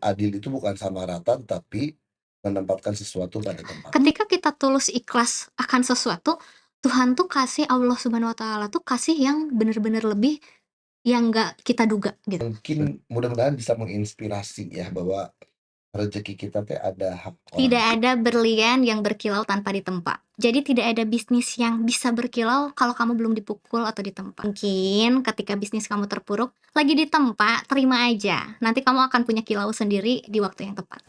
adil itu bukan sama rata, tapi menempatkan sesuatu pada tempatnya. Ketika kita tulus ikhlas akan sesuatu, Tuhan tuh kasih, Allah Subhanahu wa Ta'ala tuh kasih yang bener-bener lebih yang nggak kita duga gitu. Mungkin mudah-mudahan bisa menginspirasi ya bahwa rezeki kita teh ada hak Tidak orang. ada berlian yang berkilau tanpa ditempa. Jadi tidak ada bisnis yang bisa berkilau kalau kamu belum dipukul atau ditempa. Mungkin ketika bisnis kamu terpuruk, lagi ditempa, terima aja. Nanti kamu akan punya kilau sendiri di waktu yang tepat.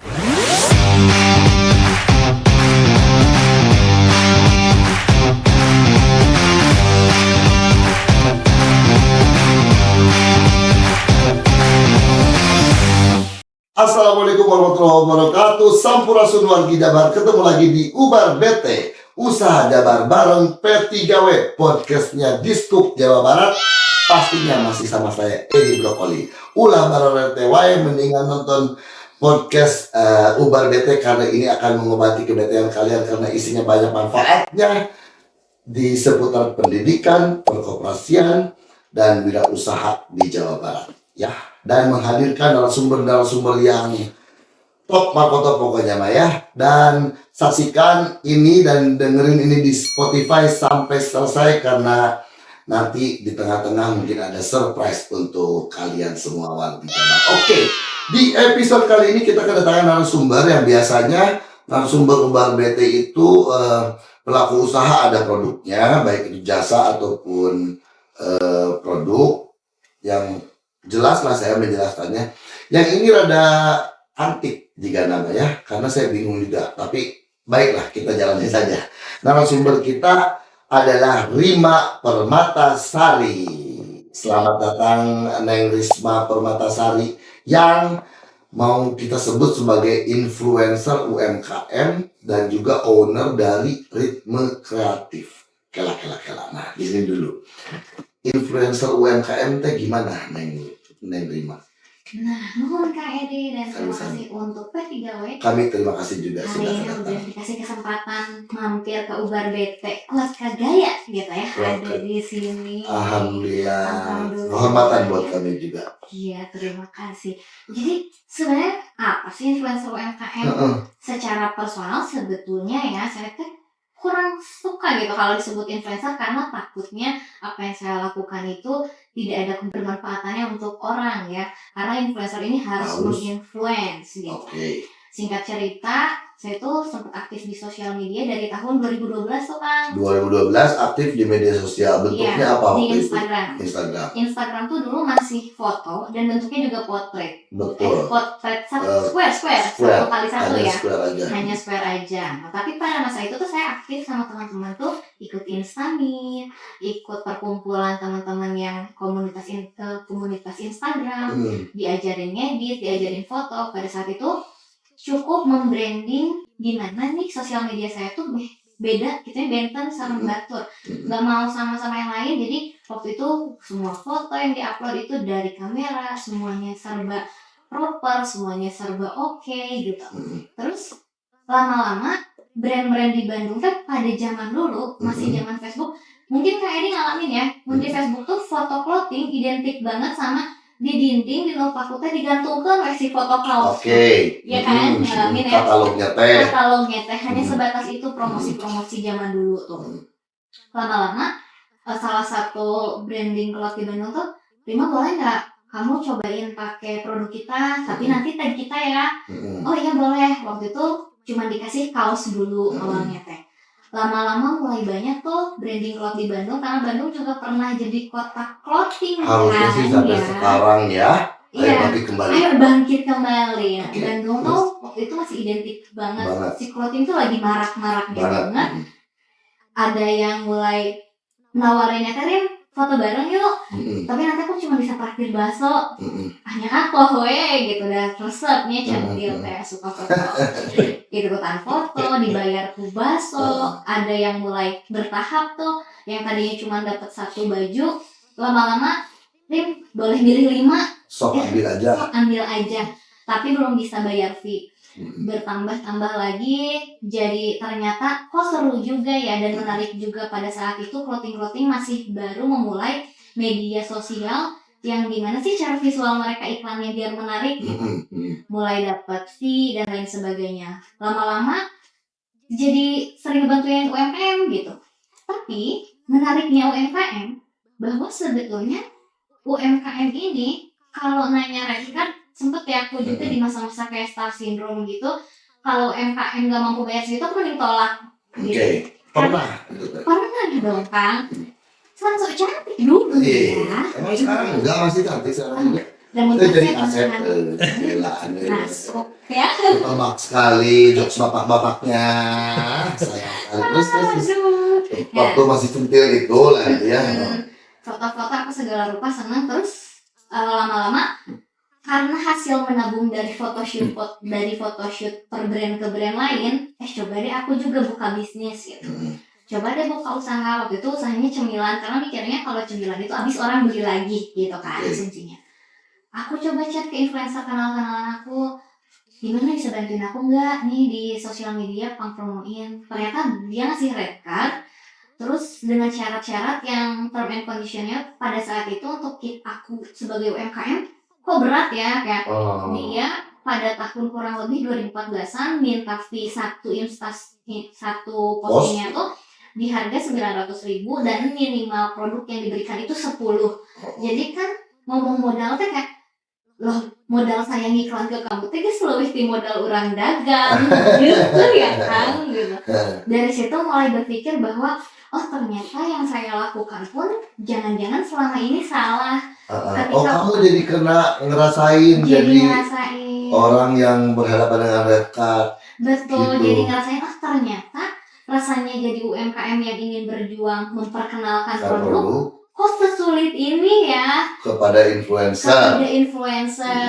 Assalamualaikum warahmatullahi wabarakatuh. Sampurasun wargi Jabar. Ketemu lagi di Ubar BT, Usaha Jabar bareng P3W, podcastnya Diskup Jawa Barat. Pastinya masih sama saya, Edi Brokoli. Ulah bareng RTW, mendingan nonton podcast Ubar BT karena ini akan mengobati kebetulan kalian karena isinya banyak manfaatnya di seputar pendidikan, perkoperasian, dan wirausaha di Jawa Barat. Ya, dan menghadirkan narasumber-narasumber yang top markoto pokoknya mah ya. Dan saksikan ini dan dengerin ini di Spotify sampai selesai karena nanti di tengah-tengah mungkin ada surprise untuk kalian semua warga Jabar. Oke, di episode kali ini kita kedatangan narasumber yang biasanya narasumber Ubar BT itu pelaku usaha, ada produknya baik itu jasa ataupun produk yang jelas lah saya menjelaskannya. Yang ini rada antik jika nama ya, karena saya bingung juga. Tapi baiklah, kita jalani saja. Narasumber kita adalah Rima Permatasari. Selamat datang Neng Risma Permatasari yang mau kita sebut sebagai influencer UMKM dan juga owner dari Ritme Kreatif. Kela. Nah, di sini dulu. Influencer UMKM teh gimana Neng Rima? Nah, nuhun Kak Edi dan terima kasih untuk P3W. Kami terima kasih juga hari sudah ini datang. udah dikasih kesempatan mampir ke Ubar BT kuat kagaya gitu ya, ada di sini. Alhamdulillah. Kehormatan buat kami juga. Iya, terima kasih. Jadi sebenarnya apa sih influencer UMKM? Secara personal sebetulnya ya saya tuh kurang suka gitu kalau disebut influencer karena takutnya apa yang saya lakukan itu tidak ada kebermanfaatannya untuk orang ya, karena influencer ini harus menginfluence gitu. Singkat cerita, saya tuh sempat aktif di sosial media dari tahun 2012 tuh Kang. 2012 aktif di media sosial, bentuknya apa? Di Instagram. Instagram tuh dulu masih foto dan bentuknya juga potret. Betul. Potret square satu kali satu ya. Hanya square aja. Nah, tapi pada masa itu tuh saya aktif sama teman-teman tuh ikut Instameet, ikut perkumpulan teman-teman yang komunitas Instagram, diajarin ngedit, diajarin foto. Pada saat itu cukup membranding gimana nih sosial media saya tuh beda gitu ya, benten sama batur, nggak mau sama-sama yang lain. Jadi waktu itu semua foto yang diupload itu dari kamera, semuanya serba proper, semuanya serba oke gitu. Terus lama-lama brand-brand di Bandung kan pada zaman dulu masih zaman Facebook, mungkin Kak Edi ngalamin ya, di Facebook tuh foto clothing identik banget sama di dinding di nopakutnya digantungkan versi foto kaos. Ya kan, ngalamin ya. Katalognya teh hanya sebatas itu, promosi zaman dulu tuh. Lama-lama salah satu branding cloth di Bandung tuh, Rima boleh nggak kamu cobain pakai produk kita, tapi nanti tag kita ya. Oh iya boleh. Waktu itu cuma dikasih kaos dulu awalnya teh. Lama-lama mulai banyak tuh branding cloth di Bandung, karena Bandung juga pernah jadi kota clothing. Harusnya sih sampai sekarang ya. Ayo bangkit kembali. Bandung tuh waktu itu masih identik banget. Si clothing tuh lagi marak-maraknya banget. Ada yang mulai nawarinnya teh, foto bareng yuk. Tapi nanti aku cuma bisa traktir bakso. Hanya aku gitu, dan resepnya centil teh suka foto. Ikutan foto, dibayar ku bakso. Ada yang mulai bertahap tuh, yang tadinya cuma dapat 1 baju, lama-lama Rim boleh milih 5. Sok ambil aja. Tapi belum bisa bayar fee. Bertambah lagi, jadi ternyata kok seru juga ya dan menarik juga. Pada saat itu clothing masih baru memulai media sosial yang gimana sih cara visual mereka iklannya biar menarik gitu. Mulai dapat fee dan lain sebagainya. Lama-lama jadi sering bantuin UMKM gitu. Tapi menariknya UMKM bahwa sebetulnya UMKM ini kalau nanya rate card, sempet ya aku juga di masa-masa kayak star syndrome gitu, kalau UMKM gak mampu bayar segitu aku mending tolak gitu. Pernah dong Kang, kan sok cantik dulu ya. Emang sekarang enggak, masih cantik sekarang juga. Dan Itu jadi saya aset pernah masuk ya. Tebak sekali jokes bapak-bapaknya. Sayang. Terus waktu masih centil itu lah ya. Foto-foto aku segala rupa senang. Terus lama-lama karena hasil menabung dari photoshoot per brand ke brand lain, coba deh aku juga buka bisnis gitu. Coba deh buka usaha. Waktu itu usahanya cemilan, karena mikirnya kalau cemilan itu habis orang beli lagi gitu kan asumsinya. Aku coba chat ke influencer kenal-kenalan aku, gimana bisa bantuin aku nggak nih di sosial media promoin. Ternyata dia ngasih rate card, terus dengan syarat-syarat yang term and conditionnya pada saat itu untuk aku sebagai UMKM kok berat ya, kayak dia pada tahun kurang lebih 2014an minta fee satu postingnya tuh di harga 900.000 dan minimal produk yang diberikan itu 10. Jadi kan ngomong modal teh kayak, loh modal saya ngiklan ke kamu teh geus leuwih ti modal urang dagang gitu ya Kang gitu. Dari situ mulai berpikir bahwa ternyata yang saya lakukan pun jangan-jangan selama ini salah. Kamu jadi ngerasain jadi orang yang berhadapan dengan red card. Betul, gitu. Jadi ngerasain ternyata rasanya jadi UMKM yang ingin berjuang memperkenalkan produk kok sesulit ini ya kepada influencer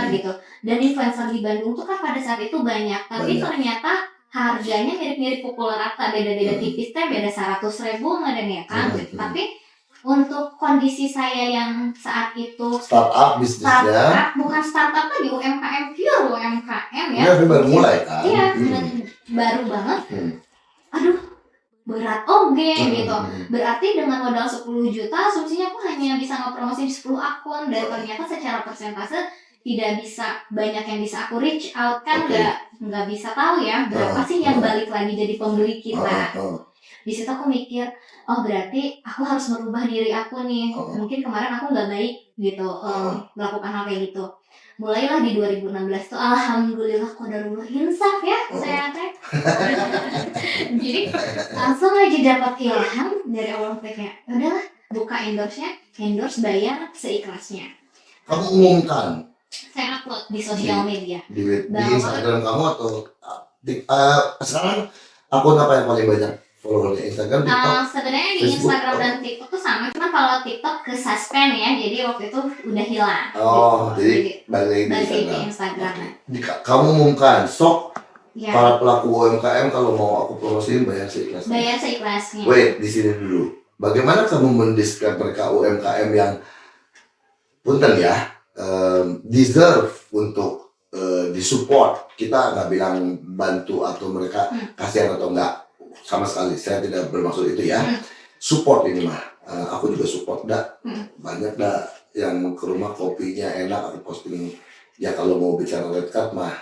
gitu. Dan influencer di Bandung tuh kan pada saat itu banyak, tapi ternyata harganya mirip-mirip pukul rata, beda-beda tipis teh, beda 100.000 nggak ya kan. Tapi untuk kondisi saya yang saat itu startup bisnisnya, bukan startup lagi, UMKM pure UMKM ya. Iya, baru mulai kan? Iya, baru banget. Aduh, berat gitu. Berarti dengan modal 10 juta asumsinya aku hanya bisa ngepromosi 10 akun, dan ternyata secara persentase tidak bisa banyak yang bisa aku reach out kan. Nggak bisa tahu ya berapa sih yang balik lagi jadi pembeli kita. Di situ aku mikir, berarti aku harus merubah diri aku nih. Mungkin kemarin aku nggak baik gitu melakukan hal kayak gitu. Mulailah di 2016 tuh alhamdulillah qadarullah insaf ya saya teh. Jadi langsung aja dapat ilham dari Allah kayak, udahlah buka endorse bayar seikhlasnya. Kamu umumkan? Saya upload di sosial media. Di Instagram kamu atau sekarang akun apa yang paling banyak followernya? Instagram, TikTok? Sebenarnya di Facebook, Instagram dan TikTok tuh sama, cuma kalau TikTok ke suspend ya, jadi waktu itu udah hilang. Jadi balik di Instagram. Kamu umumkan, para pelaku UMKM kalau mau aku promosiin bayar seikhlasnya. Wait, di sini dulu. Bagaimana kamu mendeskripsikan mereka UMKM yang punten ya, deserve untuk disupport? Kita nggak bilang bantu atau mereka kasihan atau enggak, sama sekali saya tidak bermaksud itu ya. Support ini mah, aku juga support banyak yang ke rumah kopinya enak, aku posting ya. Kalau mau bicara red card mah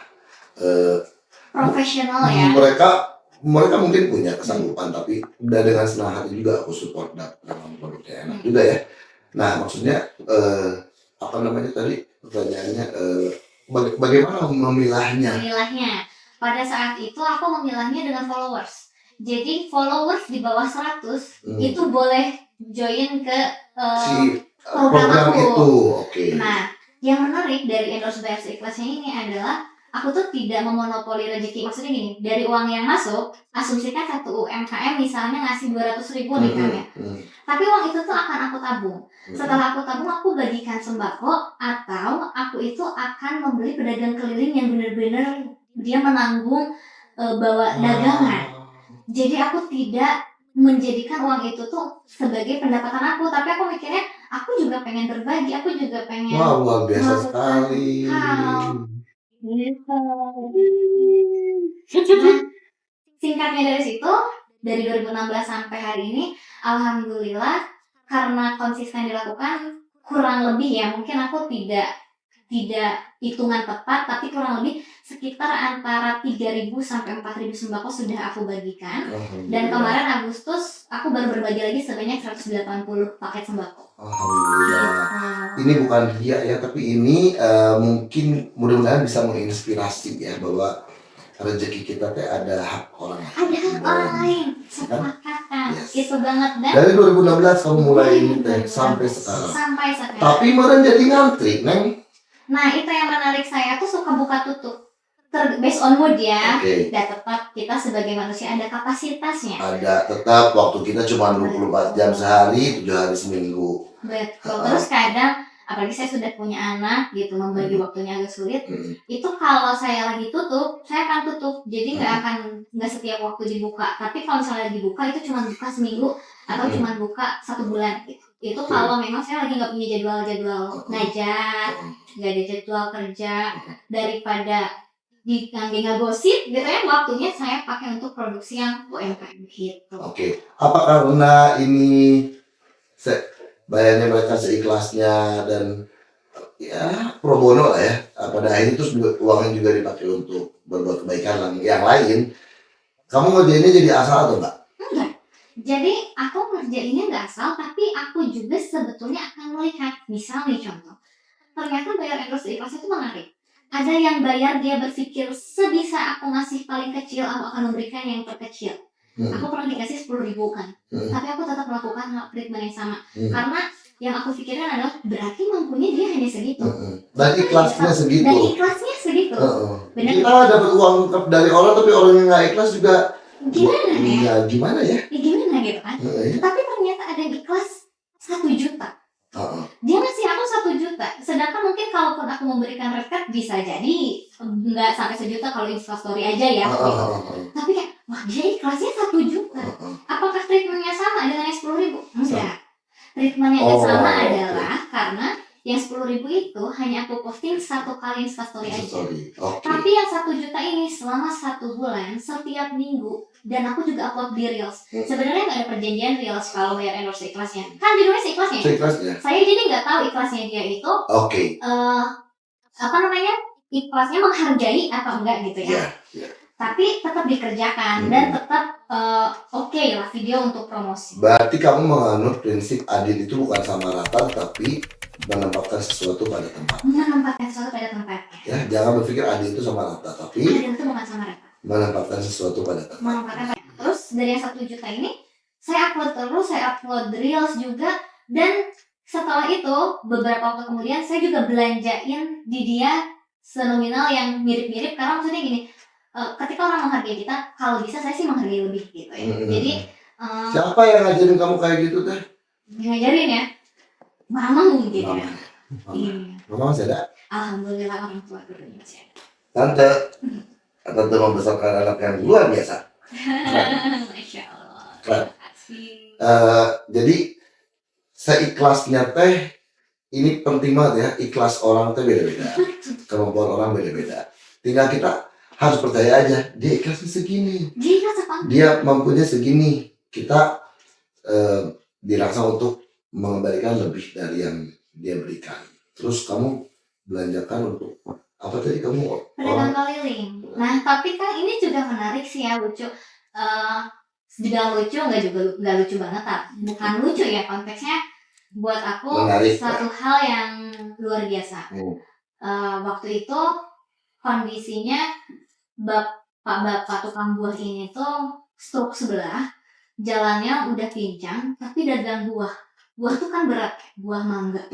profesional ya. Mereka mungkin punya kesanggupan, tapi udah dengan senang hati juga aku support dengan produknya enak juga ya. Nah maksudnya apa namanya tadi pertanyaannya, bagaimana memilahnya? Pada saat itu aku memilahnya dengan followers. Jadi followers di bawah 100 itu boleh join ke program aku. Okay. Nah, yang menarik dari endorse bayar seikhlasnya ini adalah aku tuh tidak memonopoli rezeki. Maksudnya gini, dari uang yang masuk, asumsikan satu UMKM misalnya ngasih 200.000 nih kan ya. Tapi uang itu tuh akan aku tabung. Setelah aku tabung, aku bagikan sembako, atau aku itu akan membeli pedagang keliling yang benar-benar dia menanggung bawa dagangan. Jadi aku tidak menjadikan uang itu tuh sebagai pendapatan aku, tapi aku mikirnya aku juga pengen berbagi, aku juga pengen luar biasa sekali. Singkatnya dari situ, dari 2016 sampai hari ini, alhamdulillah karena konsisten dilakukan, kurang lebih ya, mungkin aku tidak hitungan tepat, tapi kurang lebih sekitar antara 3.000 sampai 4.000 sembako sudah aku bagikan. Dan kemarin Agustus aku baru berbagi lagi sebanyak 180 paket sembako. Alhamdulillah. Ini bukan dia ya, tapi ini mungkin mudah-mudahan bisa menginspirasi ya, bahwa rezeki kita teh ada hak orang lain. Ada hak orang lain, sepakat kan? Itu banget. Dan dari 2016 kamu mulai ini teh sampai sekarang. Tapi meren jadi ngantri, Neng. Nah, itu yang menarik, saya tuh suka buka tutup. Based on mood ya. Dan tetap kita sebagai manusia ada kapasitasnya. Ada, tetap waktu kita cuma 24 jam sehari, 7 hari seminggu. Betul. Terus kadang apalagi saya sudah punya anak gitu, membagi waktunya agak sulit. Itu kalau saya lagi tutup, saya akan tutup. Jadi nggak setiap waktu dibuka. Tapi kalau misalnya dibuka itu cuma buka seminggu atau cuma buka 1 bulan. Itu kalau memang saya lagi nggak punya jadwal ngajar, nggak ada jadwal kerja, daripada nggak gosip gitu ya, waktunya saya pakai untuk produksi yang UMKM gitu. Apa karena ini bayarnya mereka seikhlasnya dan ya pro bono lah ya, pada akhirnya terus uangnya juga dipakai untuk berbuat kebaikan yang lain, kamu ngerjainnya jadi asal atau enggak? Enggak. Jadi aku ngerjainnya nggak asal, tapi aku juga sebetulnya akan melihat, misalnya contoh, ternyata bayar endorse ikhlas itu menarik. Ada yang bayar dia berpikir sebisa aku ngasih paling kecil, aku akan memberikan yang terkecil. Aku pernah dikasih 10.000 kan, tapi aku tetap melakukan treatment yang sama. Karena yang aku pikirkan adalah berarti mampunya dia hanya segitu. Dan ikhlasnya segitu. Benar. Kita dapat uang dari orang, tapi orang yang nggak ikhlas juga gimana ya? Gimana gitu kan? Tapi ternyata ada yang ikhlas 1 juta. Dia ngasih aku 1 juta. Sedangkan mungkin kalaupun aku memberikan rekat bisa jadi nggak sampai 1 juta kalau Instastory aja ya. Tapi kayak, wah dia ikhlasnya 1 juta. Apakah treatmentnya sama dengan yang 10.000? Enggak. Treatment yang sama adalah karena yang 10.000 itu hanya aku posting 1 kali Instastory aja. Tapi yang 1 juta ini selama 1 bulan setiap minggu, dan aku juga upload di Reels. Sebenarnya nggak ada perjanjian Reels kalau bayar endorse ikhlasnya. Kan judulnya seikhlasnya. Saya jadi nggak tahu ikhlasnya dia itu ikhlasnya menghargai atau enggak gitu ya. Tapi tetap dikerjakan dan tetap oke lah video untuk promosi. Berarti kamu menganut prinsip adil itu bukan sama rata, tapi menempatkan sesuatu pada tempat. Ya, jangan berpikir adil itu sama rata, tapi adil itu bukan sama rata. Menempatkan sesuatu pada tempat. Terus dari yang 1 juta ini saya upload Reels juga, dan setelah itu beberapa waktu kemudian saya juga belanjain di dia senominal yang mirip-mirip, karena maksudnya gini, ketika orang menghargai kita, kalau bisa saya sih menghargai lebih gitu ya. Jadi siapa yang ngajarin kamu kayak gitu teh? Ngajarin ya mama mungkin ya. Mama masih ada? Alhamdulillah orang tua dulunya masih ada. Tante membesarkan anak yang luar biasa. Masya Allah. Jadi seikhlasnya teh ini penting banget ya. Ikhlas orang teh beda-beda, kemampuan orang beda-beda. Tinggal kita harus percaya aja, dia ikhlasnya segini, dia mampunya segini. Kita dirasa untuk mengembalikan lebih dari yang dia berikan. Terus kamu belanjakan untuk apa tadi kamu? Pedagang keliling. Nah, tapi kan ini juga menarik sih ya, lucu. Dibilang lucu nggak lucu banget, bukan lucu ya, konteksnya buat aku menarik, satu hal yang luar biasa. Waktu itu kondisinya bapak tukang buah ini tuh stroke sebelah, jalannya udah pincang, tapi dagang buah tuh kan berat, buah mangga.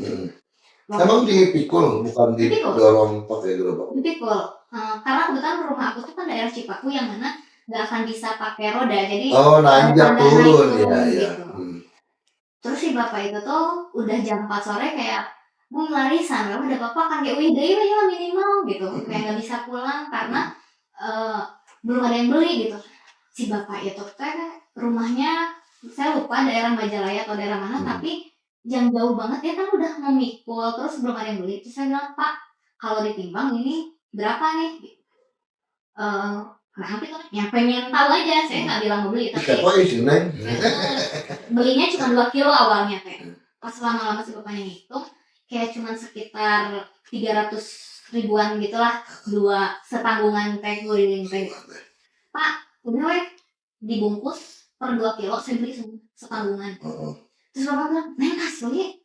Emang dipikul, bukan didorong pakai gerobak? Dipikul, karena kebetulan rumah aku tuh kan daerah Cipaku yang mana nggak akan bisa pakai roda, jadi nanjak turun gitu. Ya. Terus si bapak itu tuh udah jam 4 sore kayak, "Bu Larissa, ada bapak kan kayak wih minimal gitu, kayak nggak bisa pulang karena belum ada yang beli gitu." Si bapak itu kan rumahnya saya lupa daerah Majalaya atau daerah mana, tapi yang jauh banget, dia kan udah memikul terus belum ada yang beli. Terus saya bilang, "Pak, kalau ditimbang ini berapa nih?" Nanti tuh yang pengen tahu aja, saya nggak bilang mau beli, tapi belinya cuma 2 kilo awalnya kayak. Pas lama-lama si bapaknya ngitung, kayak cuman sekitar 300 ribuan gitulah, 2 setanggungan teh guling teh. Pak, udah weh dibungkus per 2 kilo saya beli setanggungan. Terus bapak bilang, neng asli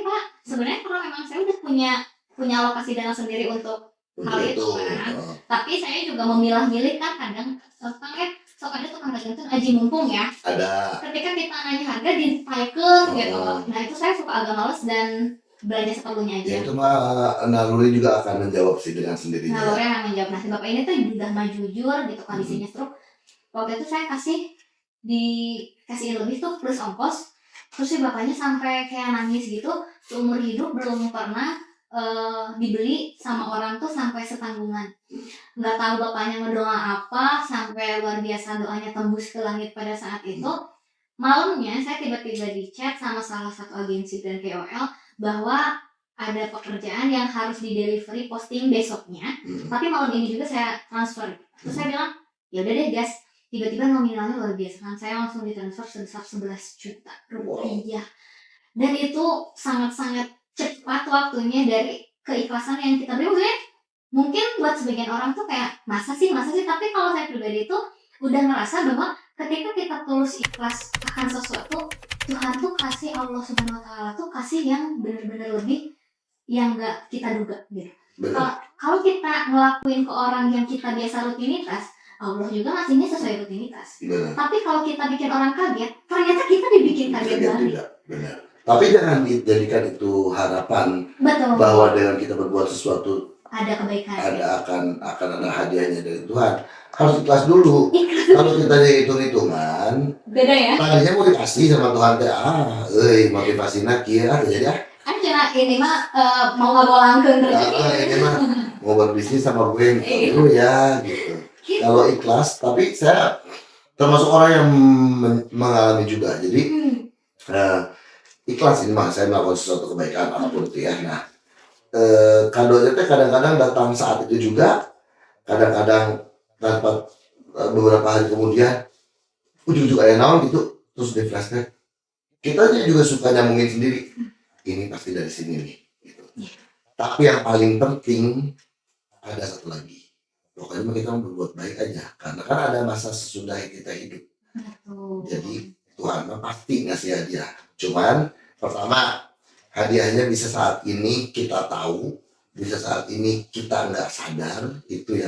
pak. Sebenarnya kalau memang saya udah punya alokasi dana sendiri untuk hal itu kan. Tapi saya juga memilah-milih kan kadang sok ada tukang dagang tuh aji mumpung ya. Ada. Ketika kita nanya harga dipakeun gitu. Nah itu saya suka agak males dan belanja seperlunya aja. Ya itu mah naluri juga akan menjawab sih dengan sendirinya. Naluri akan menjawab. Nah si bapak ini tuh udah mah jujur gitu kondisinya stroke. Waktu itu saya dikasihin lebih tuh plus ongkos. Terus si bapaknya sampai kayak nangis gitu, seumur hidup belum pernah dibeli sama orang tuh sampai setanggungan. Nggak tahu bapaknya ngedoa apa sampai luar biasa doanya tembus ke langit pada saat itu. Malamnya saya tiba-tiba di chat sama salah satu agensi dan KOL bahwa ada pekerjaan yang harus di delivery posting besoknya, tapi malam ini juga saya transfer. Terus saya bilang, ya udah deh guys. Tiba-tiba nominalnya luar biasa kan, saya langsung ditransfer sebesar 11 juta rupiah. Dan itu sangat-sangat cepat waktunya dari keikhlasan yang kita beri. Mungkin buat sebagian orang tuh kayak masa sih, tapi kalau saya pribadi itu udah ngerasa bahwa ketika kita tulus ikhlas akan sesuatu, Tuhan tuh kasih, Allah Subhanahu wa Ta'ala tuh kasih yang benar-benar lebih yang nggak kita duga gitu. Kalau kita ngelakuin ke orang yang kita biasa rutinitas, Allah juga ngasihnya sesuai rutinitas. Tapi kalau kita bikin orang kaget, ternyata kita dibikin kaget banget. Benar. Tapi jangan dijadikan itu harapan. Betul. Bahwa dengan kita berbuat sesuatu ada kebaikan. Akan ada hadiahnya dari Tuhan. Harus ikhlas dulu. Kalau kita hitung-hitungan, beda ya. tadinya mau dikasih sama Tuhan motivasinya kira jadi cina ini mah mau ngagolangkeun rezeki. Ini mah mau berbisnis sama gue dulu ya gitu. Kalau ikhlas, tapi saya termasuk orang yang mengalami juga. Jadi ikhlas ini mah saya melakukan sesuatu kebaikan apapun itu ya. Nah, kadonya teh kadang-kadang datang saat itu juga, kadang-kadang tanpa beberapa hari kemudian ujung-ujung aya naon gitu, terus di flashback. Kita juga suka nyambungin sendiri. Ini pasti dari sini nih gitu. Tapi yang paling penting ada satu lagi. Pokoknya kita berbuat baik aja, karena kan ada masa sesudah kita hidup. Jadi Tuhan pasti ngasih hadiah. Cuman pertama, hadiahnya bisa saat ini kita tahu, bisa saat ini kita nggak sadar. Itu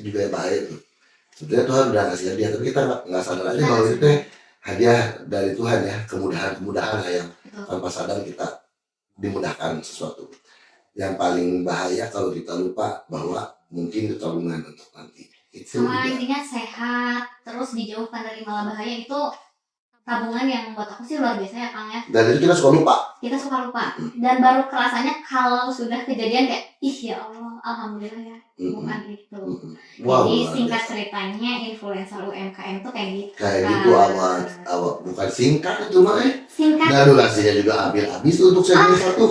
juga yang bahaya tuh. Sebenarnya Tuhan udah ngasih hadiah, tapi kita nggak sadar aja bahwa itu hadiah dari Tuhan ya, kemudahan lah yang tanpa sadar kita dimudahkan sesuatu. Yang paling bahaya kalau kita lupa bahwa mungkin itu tabungan untuk nanti. Itu sama intinya sehat, terus dijauhkan dari malah bahaya, itu tabungan yang buat aku sih luar biasa ya Kang ya. Dan itu kita suka lupa. Dan baru kerasanya kalau sudah kejadian kayak ya Allah, alhamdulillah ya bukan itu. Jadi singkat ceritanya influencer UMKM tuh kayak gitu. Kayak gitu awal bukan singkat itu mah singkat. Dan durasinya juga habis untuk segmen satu.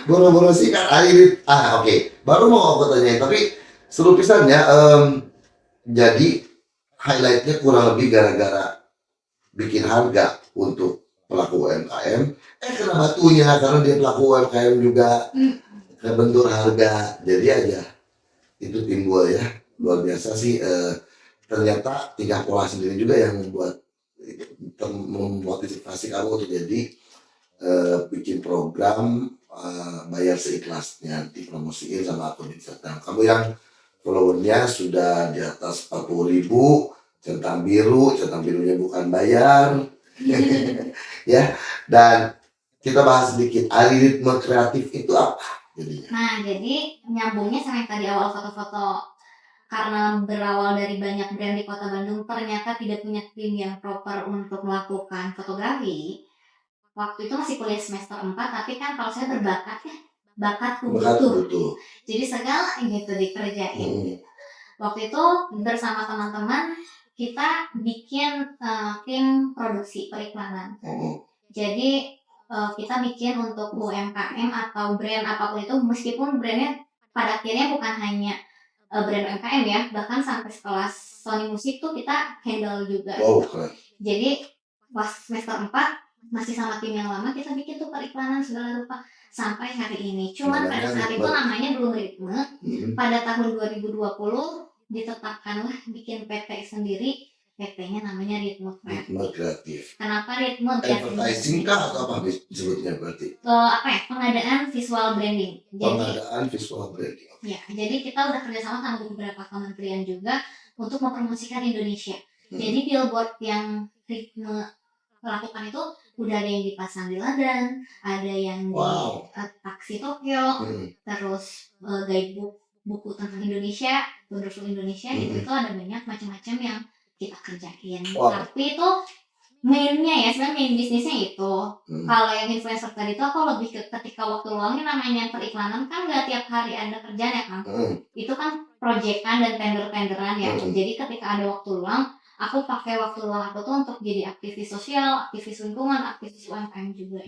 Boro-boro singkat akhir. Oke. Baru mau aku tanyain, tapi seru pisan ya. Jadi highlightnya kurang lebih gara-gara bikin harga untuk pelaku UMKM, kena batunya karena dia pelaku UMKM juga kebentur harga. Jadi aja itu timbul ya, luar biasa sih. Ternyata tingkah pola sendiri juga yang membuat memotivasi kamu untuk jadi bikin program bayar seikhlasnya, dipromosiin sama akun Instagram kamu yang followernya sudah di atas 40.000. Centang birunya bukan bayar. Ya, dan kita bahas sedikit algoritma kreatif itu apa jadinya. Nah, jadi nyambungnya sama yang tadi awal foto-foto, karena berawal dari banyak brand di Kota Bandung ternyata tidak punya tim yang proper untuk melakukan fotografi. Waktu itu masih kuliah semester 4, tapi kan kalau saya berbakat ya, bakat butuh. Jadi segala gitu dikerjain. Waktu itu bersama teman-teman kita bikin tim produksi periklanan. Jadi kita bikin untuk UMKM atau brand apapun itu, meskipun brandnya pada akhirnya bukan hanya brand UMKM ya, bahkan sampai sekelas Sony Musik tuh kita handle juga. Keren. Jadi pas semester 4 masih sama tim yang lama, kita bikin tuh periklanan segala rupa sampai hari ini. Cuman pada Namanya saat itu Ritme. namanya belum Ritme. Pada tahun 2020 ditetapkanlah bikin PT sendiri. PT-nya namanya Ritme Kreatif. Ritme Kreatif. Kenapa Ritme Kreatif? Advertising kah atau apa disebutnya berarti? Pengadaan visual branding. Pengadaan visual branding. Ya, jadi kita udah kerjasama sama beberapa kementerian juga untuk mempromosikan Indonesia. Jadi billboard yang Ritme lakukan itu udah ada yang dipasang di Ladan, ada yang di taksi Tokyo, terus guidebook buku tentang Indonesia, Wonderful Indonesia, gitu itu ada banyak macam-macam yang kita kerjain. Tapi itu mainnya ya, sebenarnya main bisnisnya itu. Kalau yang influencer tadi itu aku lebih ke ketika waktu luangnya, namanya periklanan kan nggak tiap hari ada kerjaan ya kan. Itu kan proyekan dan tender-tenderan ya. Jadi ketika ada waktu luang, aku pakai waktu luang aku tuh untuk jadi aktivis sosial, aktivis lingkungan, aktivis UMKM juga.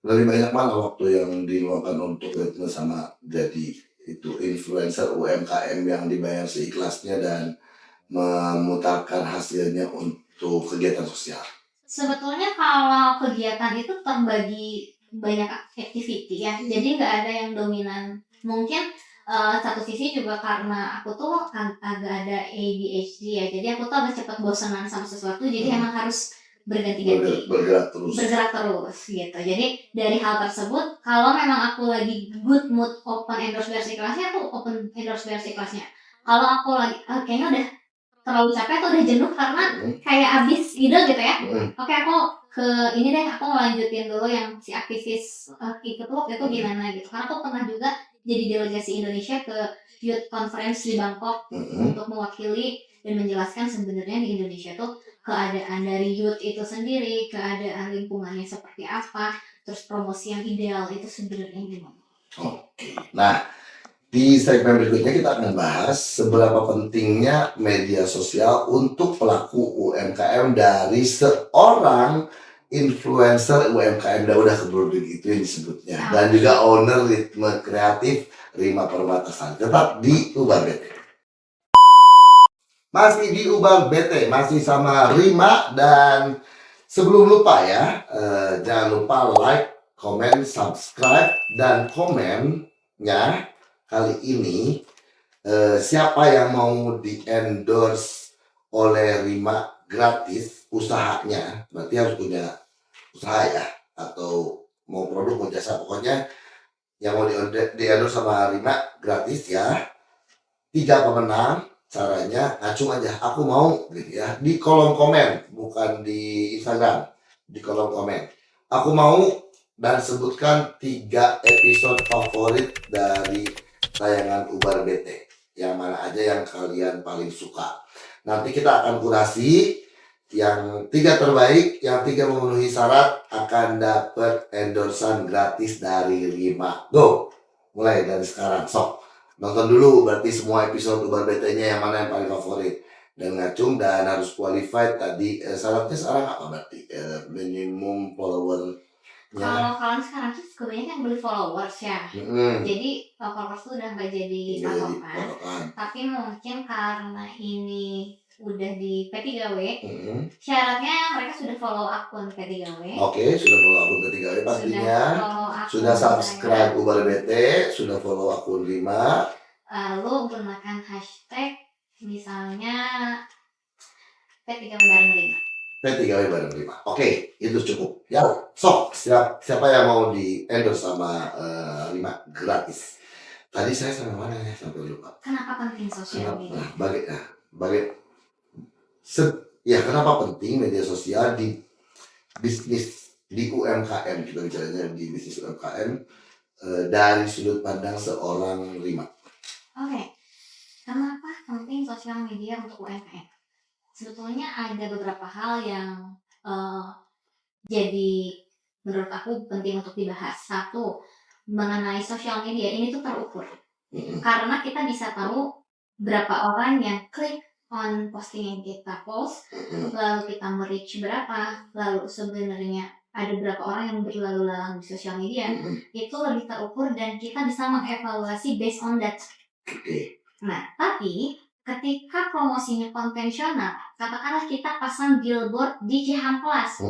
Lebih banyak mana waktu yang diluangkan untuk itu sama jadi itu influencer UMKM yang dibayar seikhlasnya dan memutarkan hasilnya untuk kegiatan sosial? Sebetulnya kalau kegiatan itu terbagi banyak activity ya, jadi nggak ada yang dominan. Mungkin satu sisi juga karena aku tuh agak ada ADHD ya, jadi aku tuh agak cepat bosanan sama sesuatu, jadi emang harus berganti-ganti, bergerak terus gitu. Jadi dari hal tersebut, kalau memang aku lagi good mood, open endorse versi kelasnya, aku open endorse versi kelasnya. Kalau aku lagi kayaknya udah terlalu capek atau udah jenuh karena kayak abis ide gitu ya, oke aku ke ini deh, aku ngelanjutin dulu yang si aktivis ikut waktu itu gimana gitu. Karena aku pernah juga jadi delegasi Indonesia ke Youth Conference di Bangkok untuk mewakili dan menjelaskan sebenarnya di Indonesia tuh keadaan dari youth itu sendiri, keadaan lingkungannya seperti apa, terus promosi yang ideal itu sebenarnya gimana. Oke. Nah, di segmen berikutnya kita akan bahas seberapa pentingnya media sosial untuk pelaku UMKM dari seorang influencer UMKM, udah keburu begitu yang disebutnya, dan juga owner Ritme Kreatif Rima Permatasan. Tetap di Ubar BT. Masih di Ubar BT, masih sama Rima, dan sebelum lupa ya, jangan lupa like, komen, subscribe, dan komennya. Kali ini siapa yang mau di endorse oleh Rima gratis usahanya, berarti harus punya usaha ya, atau mau produk mau jasa, pokoknya yang mau di endorse sama Rima gratis ya. 3 pemenang, caranya acung aja aku mau gitu ya, di kolom komen, bukan di Instagram, di kolom komen aku mau, dan sebutkan 3 episode favorit dari tayangan Ubar BT, yang mana aja yang kalian paling suka. Nanti kita akan kurasi yang 3 terbaik, yang 3 memenuhi syarat akan dapat endorsan gratis dari Rima. Go, mulai dari sekarang, sok nonton dulu berarti semua episode Ubar BT-nya yang mana yang paling favorit, dan ngacung, dan harus qualified tadi. Syaratnya sekarang apa berarti? Minimum follower. Kalau kalian sekarang sih kebanyakan yang beli followers ya, jadi followers tuh udah nggak jadi patokan. Tapi mungkin karena ini udah di P3W, syaratnya mereka sudah follow akun P3W. Oke, sudah follow akun P3W pastinya. Sudah subscribe Ubar BT, sudah follow akun Rima. Lalu gunakan hashtag misalnya P3W bareng Rima. P3W bareng Rima. Oke, itu cukup. Ya, sok siapa yang mau di endorse sama Rima gratis. Tadi saya sampai mana ya, sampai lupa. Kenapa penting sosial media? Kenapa penting media sosial di bisnis, di UMKM, kita bicaranya di bisnis UMKM dari sudut pandang seorang Rima. Oke, kenapa penting sosial media untuk UMKM? Sebetulnya ada beberapa hal yang jadi menurut aku penting untuk dibahas. Satu, mengenai sosial media ini tuh terukur. Karena kita bisa tahu berapa orang yang klik on posting yang kita post, lalu kita reach berapa, lalu sebenarnya ada berapa orang yang berlalu lalang di sosial media, itu lebih terukur dan kita bisa mengevaluasi based on that. Nah, tapi ketika promosinya konvensional, katakanlah kita pasang billboard di Cihamplas,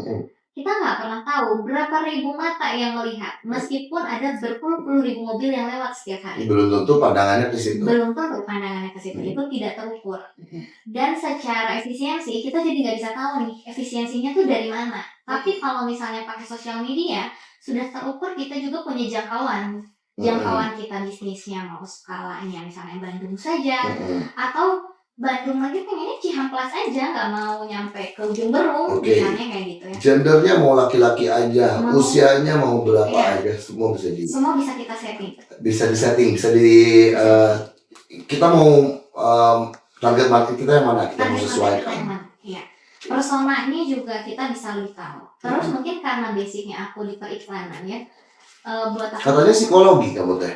kita nggak pernah tahu berapa ribu mata yang melihat, meskipun ada berpuluh-puluh ribu mobil yang lewat setiap hari. Belum tentu pandangannya ke situ. Belum tentu pandangannya ke situ, itu tidak terukur. Dan secara efisiensi kita jadi nggak bisa tahu nih efisiensinya tuh dari mana. Tapi kalau misalnya pakai sosial media sudah terukur, kita juga punya jangkauan kita bisnisnya, mau skalanya misalnya Bandung saja, atau Bandung lagi pengennya Cihamplas aja, nggak mau nyampe ke ujung Berung, misalnya kayak gitu ya. Gendernya mau laki-laki aja, usianya mau berapa aja, semua bisa semua bisa kita setting. Bisa disetting, kita mau target market kita yang mana, kita mau sesuaikan. Iya. Personanya juga kita bisa lebih tahu. Terus mungkin karena basicnya aku di periklanan ya, buat aku. Katanya psikologi kamu teh.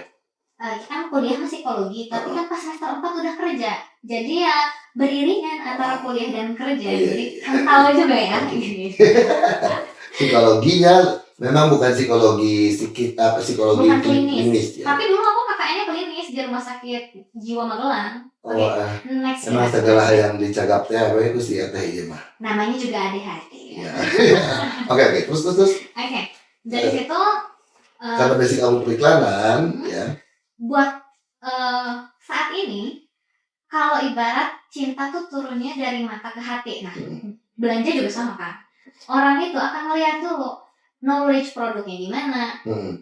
Kan kuliah psikologi, tapi kan pas semester 4 udah kerja. Jadi ya beriringan antara kuliah dan kerja. Jadi kan tahu juga ya. Psikologinya memang bukan psikologi psikologi bukan klinis. Ya. Tapi dulu aku kakaknya klinis di rumah sakit jiwa Magelang. Next emang segala yang dicagap teh itu sih ya teh iya mah. Namanya juga ADHD. Ya. Oke, terus. Oke. Dari situ karena basic kamu periklanan ya. Buat saat ini kalau ibarat cinta tuh turunnya dari mata ke hati. Nah, belanja juga sama kan. Orang itu akan melihat dulu knowledge produknya gimana,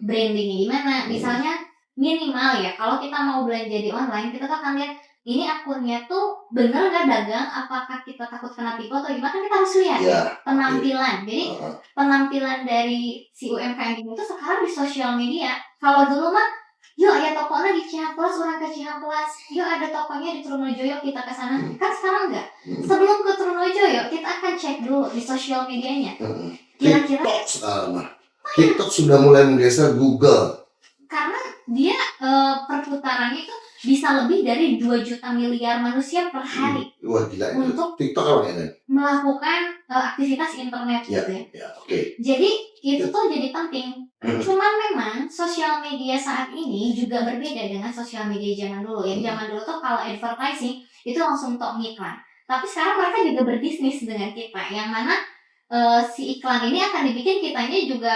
brandingnya gimana. Misalnya minimal ya, kalau kita mau belanja di online, kita tuh akan lihat ini akunnya tuh bener nggak dagang, apakah kita takut kena tipu atau gimana, kan kita harus lihat penampilan. Jadi penampilan dari si UMKM itu sekarang di sosial media. Kalau dulu mah yuk ya tokonya di Cihamplas, orang ke Cihamplas, yuk ada tokonya di Trunojoyo, kita ke sana. Kan sekarang enggak. Sebelum ke Trunojoyo, kita akan cek dulu di sosial medianya. Kira-kira TikTok sekarang TikTok sudah mulai menggeser Google. Karena dia perputarannya itu bisa lebih dari 2 juta miliar manusia per hari. Wah gila. Untuk TikTok apa ya? Melakukan aktivitas internet gitu ya. Jadi itu tuh jadi penting. Cuman memang sosial media saat ini juga berbeda dengan sosial media zaman dulu. Yang zaman dulu tuh kalau advertising itu langsung tok ngiklan. Tapi sekarang mereka juga berbisnis dengan kita. Yang mana si iklan ini akan dibikin kitanya juga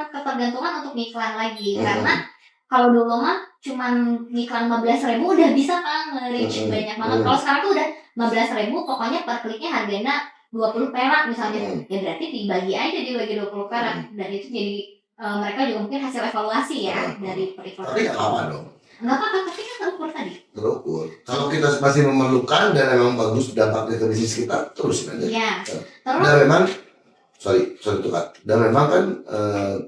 ketergantungan untuk ngiklan lagi. Karena kalau dulu mah cuman ngiklan 15.000 udah bisa kan nge-reach banyak banget. Kalau sekarang tuh udah 15.000, pokoknya per kliknya harganya 20 perak misalnya. Ya berarti dibagi 20 perak. Dan itu jadi mereka juga mungkin hasil evaluasi ya dari periklanan. Tapi gak apa dong. Nggak apa-apa, tapi kan terukur tadi. Terukur. Kalau kita masih memerlukan dan memang bagus dampaknya ke bisnis kita, terusin aja. Iya. Terus? Dan memang sorry tuh Kak. Dan memang kan